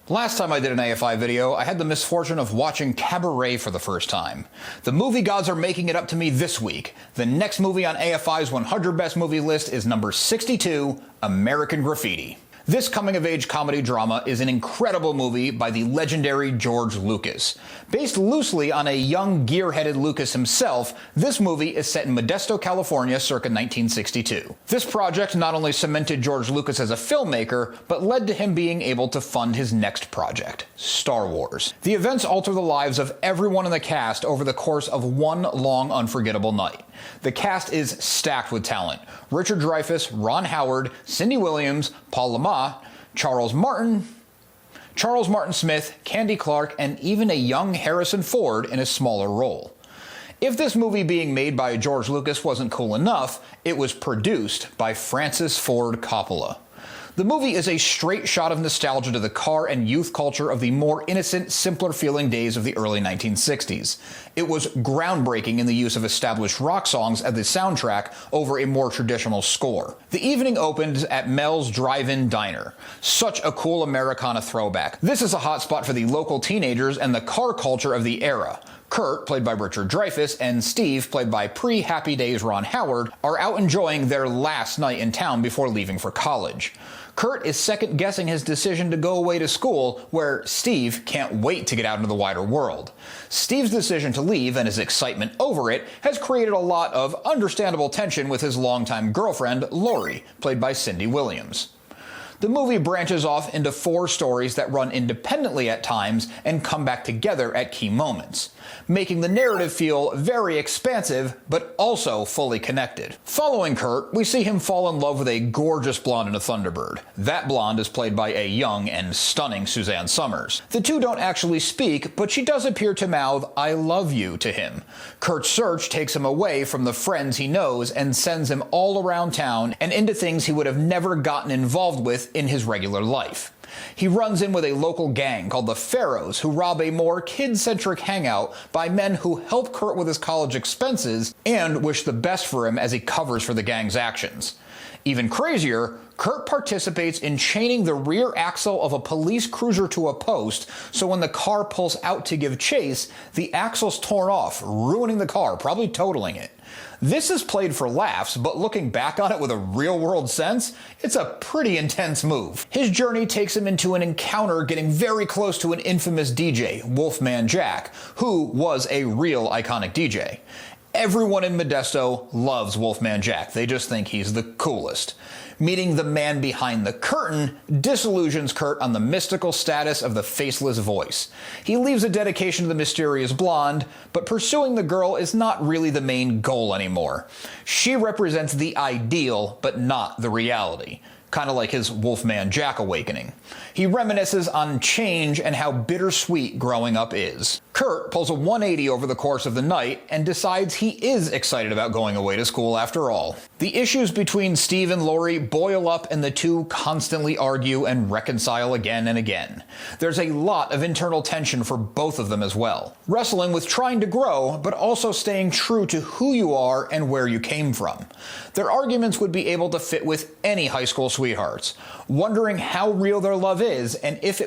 Last time I did an AFI video, I had the misfortune of watching Cabaret for the first time. The movie gods are making it up to me this week. The next movie on AFI's 100 Best Movie list is number 62, American Graffiti. This coming-of-age comedy drama is an incredible movie by the legendary George Lucas. Based loosely on a young, gear-headed Lucas himself, this movie is set in Modesto, California, circa 1962. This project not only cemented George Lucas as a filmmaker, but led to him being able to fund his next project, Star Wars. The events alter the lives of everyone in the cast over the course of one long, unforgettable night. The cast is stacked with talent. Richard Dreyfuss, Ron Howard, Cindy Williams, Paul Lamont, Charles Martin Smith, Candy Clark, and even a young Harrison Ford in a smaller role. If this movie being made by George Lucas wasn't cool enough, it was produced by Francis Ford Coppola. The movie is a straight shot of nostalgia to the car and youth culture of the more innocent, simpler-feeling days of the early 1960s. It was groundbreaking in the use of established rock songs as the soundtrack over a more traditional score. The evening opens at Mel's Drive-In Diner. Such a cool Americana throwback. This is a hotspot for the local teenagers and the car culture of the era. Curt, played by Richard Dreyfuss, and Steve, played by pre-Happy Days Ron Howard, are out enjoying their last night in town before leaving for college. Curt is second-guessing his decision to go away to school, where Steve can't wait to get out into the wider world. Steve's decision to leave and his excitement over it has created a lot of understandable tension with his longtime girlfriend, Lori, played by Cindy Williams. The movie branches off into 4 stories that run independently at times and come back together at key moments, making the narrative feel very expansive but also fully connected. Following Curt, we see him fall in love with a gorgeous blonde in a Thunderbird. That blonde is played by a young and stunning Suzanne Summers. The two don't actually speak, but she does appear to mouth "I love you" to him. Curt's search takes him away from the friends he knows and sends him all around town and into things he would have never gotten involved with in his regular life. He runs in with a local gang called the Pharaohs, who rob a more kid-centric hangout by men who help Curt with his college expenses and wish the best for him as he covers for the gang's actions. Even crazier, Curt participates in chaining the rear axle of a police cruiser to a post, so when the car pulls out to give chase, the axle's torn off, ruining the car, probably totaling it. This is played for laughs, but looking back on it with a real-world sense, it's a pretty intense move. His journey takes him into an encounter getting very close to an infamous DJ, Wolfman Jack, who was a real iconic DJ. Everyone in Modesto loves Wolfman Jack. They just think he's the coolest. Meeting the man behind the curtain disillusions Curt on the mystical status of the faceless voice. He leaves a dedication to the mysterious blonde, but pursuing the girl is not really the main goal anymore. She represents the ideal, but not the reality. Kind of like his Wolfman Jack awakening. He reminisces on change and how bittersweet growing up is. Curt pulls a 180 over the course of the night and decides he is excited about going away to school after all. The issues between Steve and Lori boil up and the two constantly argue and reconcile again and again. There's a lot of internal tension for both of them as well, wrestling with trying to grow but also staying true to who you are and where you came from. Their arguments would be able to fit with any high school sweethearts, wondering how real their love is and if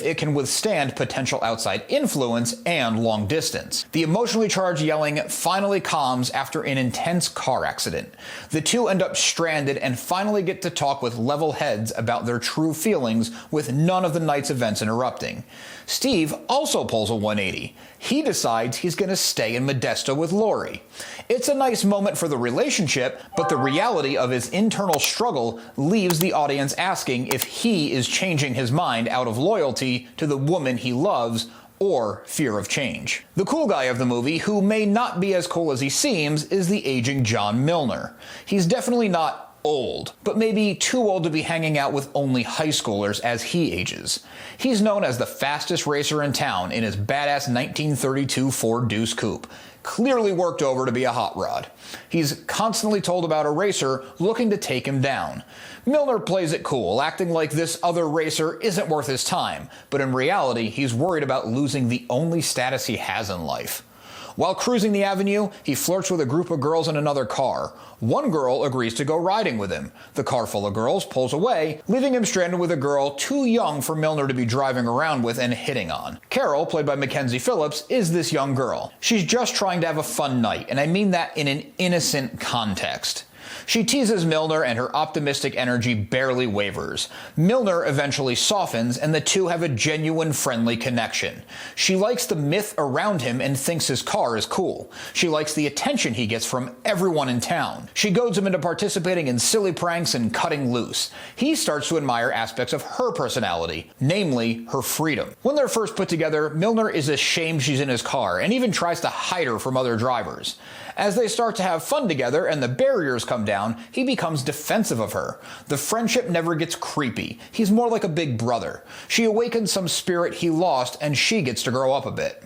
it can withstand potential outside influence and long distance. The emotionally charged yelling finally calms after an intense car accident. The two end up stranded and finally get to talk with level heads about their true feelings with none of the night's events interrupting. Steve also pulls a 180. He decides he's going to stay in Modesto with Lori. It's a nice moment for the relationship, but the reality of his internal struggle leaves the audience asking if he is changing his mind out of loyalty to the woman he loves or fear of change. The cool guy of the movie, who may not be as cool as he seems, is the aging John Milner. He's definitely not old, but maybe too old to be hanging out with only high schoolers as he ages. He's known as the fastest racer in town in his badass 1932 Ford Deuce Coupe, clearly worked over to be a hot rod. He's constantly told about a racer looking to take him down. Milner plays it cool, acting like this other racer isn't worth his time, but in reality, he's worried about losing the only status he has in life. While cruising the avenue, he flirts with a group of girls in another car. One girl agrees to go riding with him. The car full of girls pulls away, leaving him stranded with a girl too young for Milner to be driving around with and hitting on. Carol, played by Mackenzie Phillips, is this young girl. She's just trying to have a fun night, and I mean that in an innocent context. She teases Milner, and her optimistic energy barely wavers. Milner eventually softens, and the two have a genuine friendly connection. She likes the myth around him and thinks his car is cool. She likes the attention he gets from everyone in town. She goads him into participating in silly pranks and cutting loose. He starts to admire aspects of her personality, namely her freedom. When they're first put together, Milner is ashamed she's in his car and even tries to hide her from other drivers. As they start to have fun together and the barriers come down, he becomes defensive of her. The friendship never gets creepy. He's more like a big brother. She awakens some spirit he lost, and she gets to grow up a bit.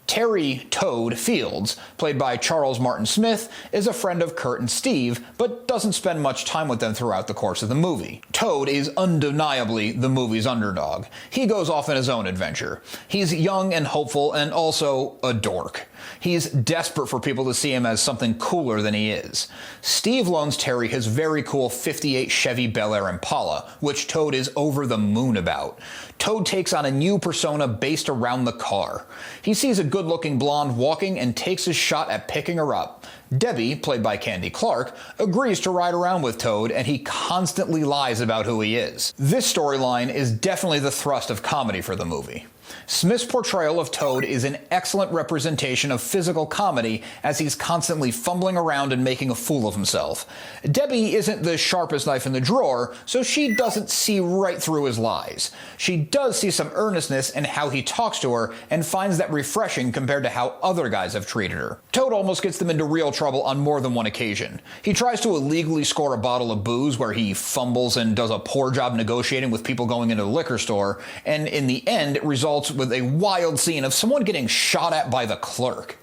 Terry "Toad" Fields, played by Charles Martin Smith, is a friend of Curt and Steve, but doesn't spend much time with them throughout the course of the movie. Toad is undeniably the movie's underdog. He goes off on his own adventure. He's young and hopeful, and also a dork. He's desperate for people to see him as something cooler than he is. Steve loans Terry his very cool '58 Chevy Bel Air Impala, which Toad is over the moon about. Toad takes on a new persona based around the car. He sees a good-looking blonde walking and takes his shot at picking her up. Debbie, played by Candy Clark, agrees to ride around with Toad, and he constantly lies about who he is. This storyline is definitely the thrust of comedy for the movie. Smith's portrayal of Toad is an excellent representation of physical comedy, as he's constantly fumbling around and making a fool of himself. Debbie isn't the sharpest knife in the drawer, so she doesn't see right through his lies. She does see some earnestness in how he talks to her, and finds that refreshing compared to how other guys have treated her. Toad almost gets them into real trouble on more than one occasion. He tries to illegally score a bottle of booze, where he fumbles and does a poor job negotiating with people going into the liquor store, and in the end it results with a wild scene of someone getting shot at by the clerk.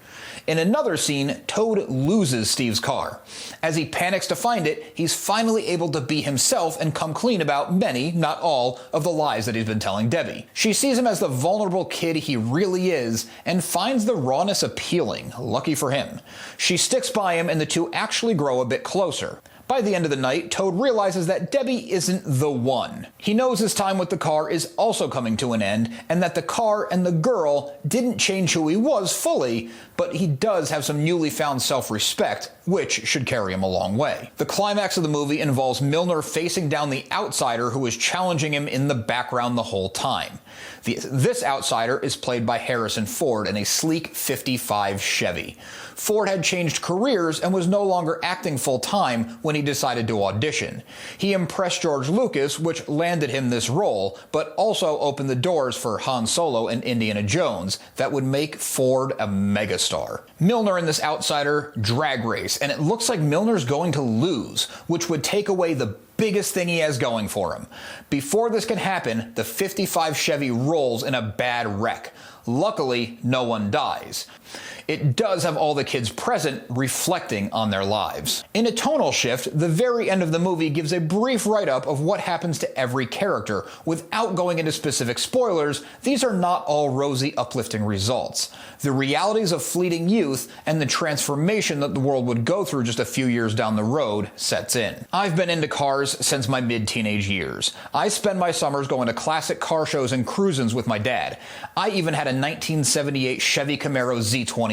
In another scene, Toad loses Steve's car. As he panics to find it, he's finally able to be himself and come clean about many, not all, of the lies that he's been telling Debbie. She sees him as the vulnerable kid he really is, and finds the rawness appealing. Lucky for him. She sticks by him, and the two actually grow a bit closer. By the end of the night, Toad realizes that Debbie isn't the one. He knows his time with the car is also coming to an end, and that the car and the girl didn't change who he was fully, but he does have some newly found self-respect, which should carry him a long way. The climax of the movie involves Milner facing down the outsider who is challenging him in the background the whole time. This outsider is played by Harrison Ford in a sleek '55 Chevy. Ford had changed careers and was no longer acting full-time when he decided to audition. He impressed George Lucas, which landed him this role, but also opened the doors for Han Solo and Indiana Jones that would make Ford a megastar. Milner and this outsider drag race, and it looks like Milner's going to lose, which would take away the biggest thing he has going for him. Before this can happen, the '55 Chevy rolls in a bad wreck. Luckily, no one dies. It does have all the kids present reflecting on their lives. In a tonal shift, the very end of the movie gives a brief write-up of what happens to every character. Without going into specific spoilers, these are not all rosy, uplifting results. The realities of fleeting youth and the transformation that the world would go through just a few years down the road sets in. I've been into cars since my mid-teenage years. I spend my summers going to classic car shows and cruisins with my dad. I even had a 1978 Chevy Camaro Z28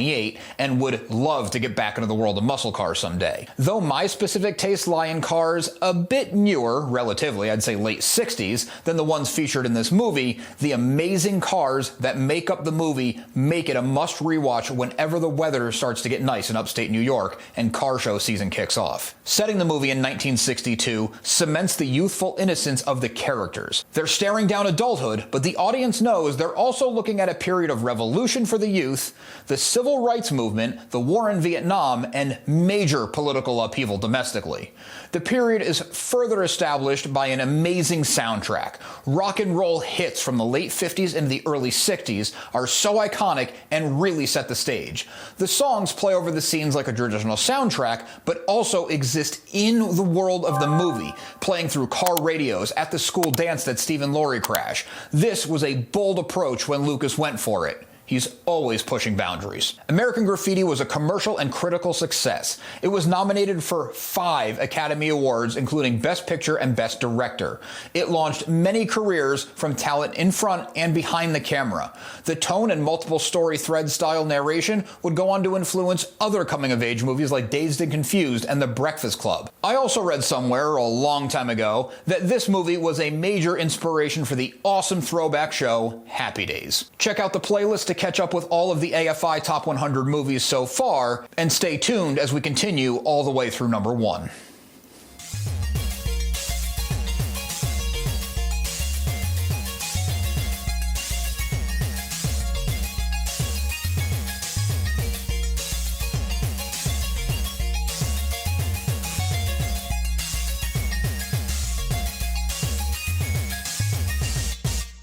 and would love to get back into the world of muscle cars someday. Though my specific tastes lie in cars a bit newer, relatively, I'd say late 60s, than the ones featured in this movie, the amazing cars that make up the movie make it a must rewatch whenever the weather starts to get nice in upstate New York and car show season kicks off. Setting the movie in 1962 cements the youthful innocence of the characters. They're staring down adulthood, but the audience knows they're also looking at a period of revolution for the youth, the civil rights movement, the war in Vietnam, and major political upheaval domestically. The period is further established by an amazing soundtrack. Rock and roll hits from the late 50s into the early 60s are so iconic and really set the stage. The songs play over the scenes like a traditional soundtrack, but also exist in the world of the movie, playing through car radios at the school dance that Steve and Laurie crash. This was a bold approach when Lucas went for it. He's always pushing boundaries. American Graffiti was a commercial and critical success. It was nominated for 5 Academy Awards, including Best Picture and Best Director. It launched many careers from talent in front and behind the camera. The tone and multiple story thread style narration would go on to influence other coming-of-age movies like Dazed and Confused and The Breakfast Club. I also read somewhere a long time ago that this movie was a major inspiration for the awesome throwback show Happy Days. Check out the playlist to catch up with all of the AFI Top 100 movies so far, and stay tuned as we continue all the way through number 1.